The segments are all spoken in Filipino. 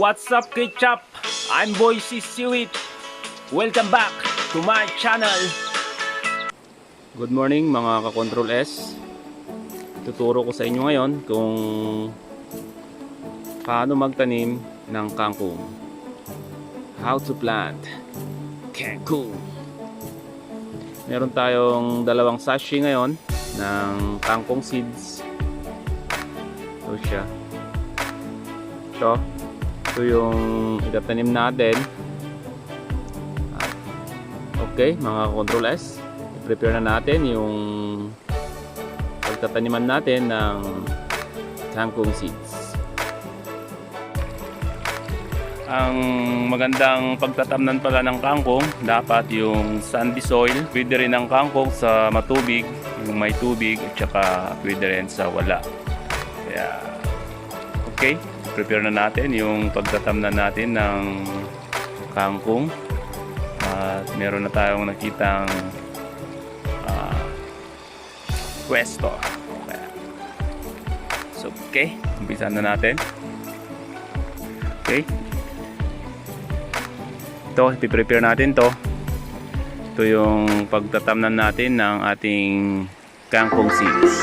What's up, Ketchup? I'm Buhay ka-sissiwit. Welcome back to my channel. Good morning mga ka-Control S. Tuturo ko sa inyo ngayon kung paano magtanim ng kangkong. How to plant kangkong. Meron tayong dalawang sachet ngayon ng kangkong seeds. Ito siya. Ito yung itatanim natin. Okay, mga Control S, i-prepare na natin yung pagtataniman natin ng kangkong seeds. Ang magandang pagtatamnan pala ng kangkong, dapat yung sandy soil. Pwede rin ang kangkong sa matubig, yung may tubig, at saka pwede rin sa wala. Kaya, okay, prepare na natin yung pagtatamnan natin ng kangkong. At meron na tayong nakitang pwesto. So, okay, umpisan na natin. Okay. Ito, ipiprepare natin to. Ito yung pagtatamnan natin ng ating kangkong seeds.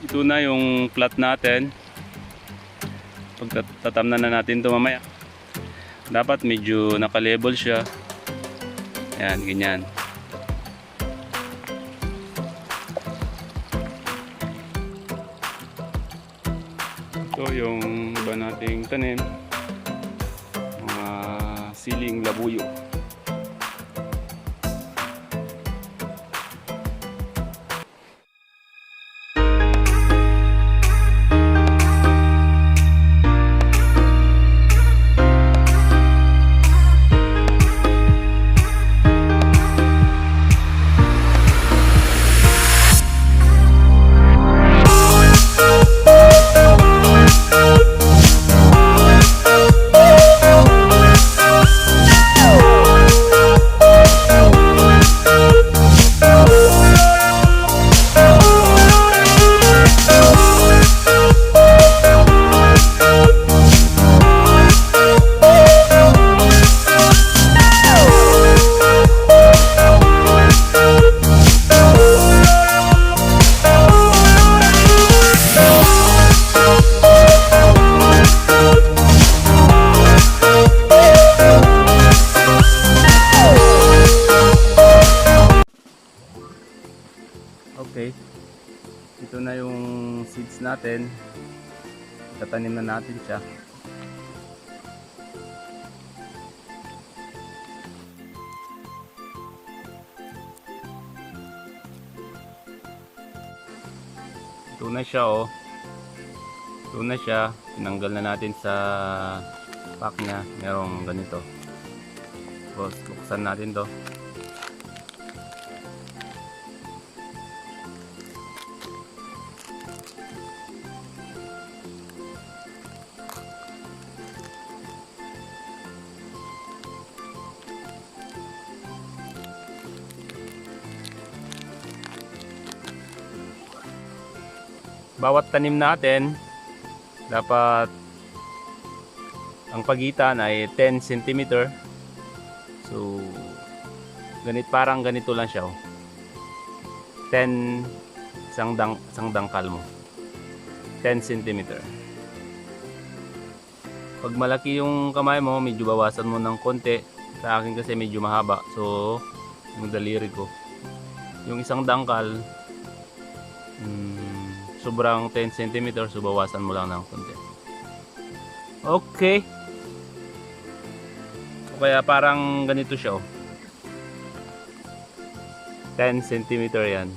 Ito na yung plot natin. Pagtatamnan na natin ito mamaya. Dapat medyo naka-level siya. Ayan, ganyan. Ito yung iba nating tanim. Mga siling labuyo. Okay, ito na yung seeds natin. Tatanim na natin siya. Ito na siya, oh. Ito na siya. Tinanggal na natin sa pack niya. Merong ganito. Tapos buksan natin to. Bawat tanim natin dapat ang pagitan ay 10 cm. So parang ganito lang siya, oh. 10 isang dangkal mo. 10 cm. Pag malaki yung kamay mo, medyo bawasan mo ng konti. Sa akin kasi medyo mahaba. So yung daliri ko yung isang dangkal, sobrang 10 cm, so bawasan mo lang ng konti. Okay. O kaya parang ganito siya, oh. 10 cm yan.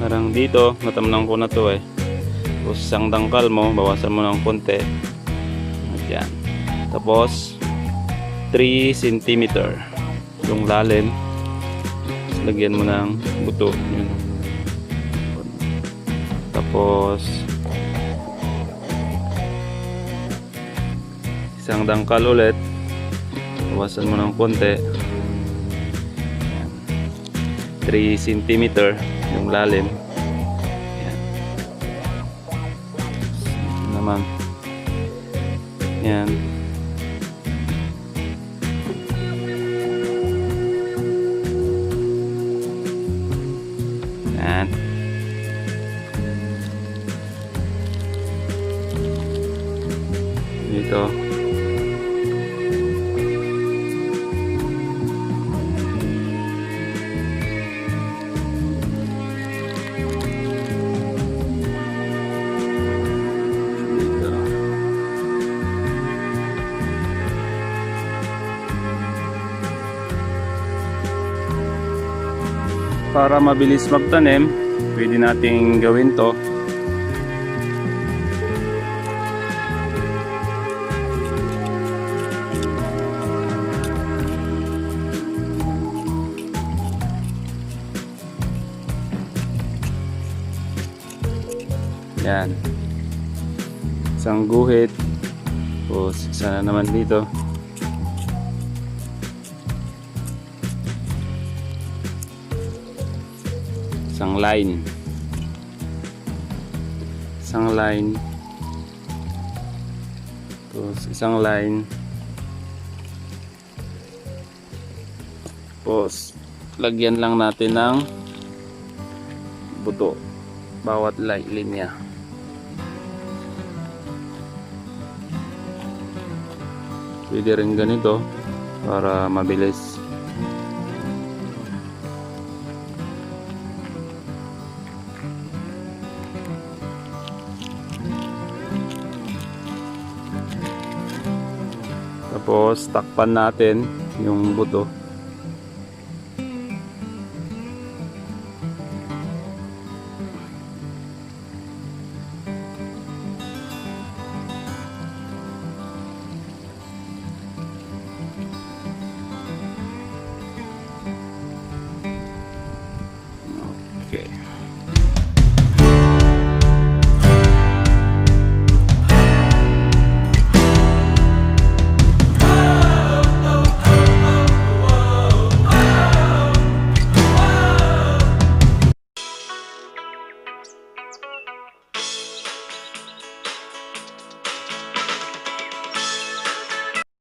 Parang dito, natamnan ko na to eh. Tapos isang dangkal mo, bawasan mo ng konti. Ayan. Tapos 3 cm yung lalim. Tapos lagyan mo ng buto. Yun. Tapos isang dangkal ulit. Bawasan mo ng konti. 3 cm yung lalim. Ayan. Ito naman. Ayan. Ayan. Dito. Para mabilis magtanim, pwede nating gawin to. Yan. Isang guhit. Tapos isa na naman dito. Isang line, tapos isang line, tapos lagyan lang natin ng buto bawat linya. Pwede rin ganito para mabilis. Tapos takpan natin yung buto.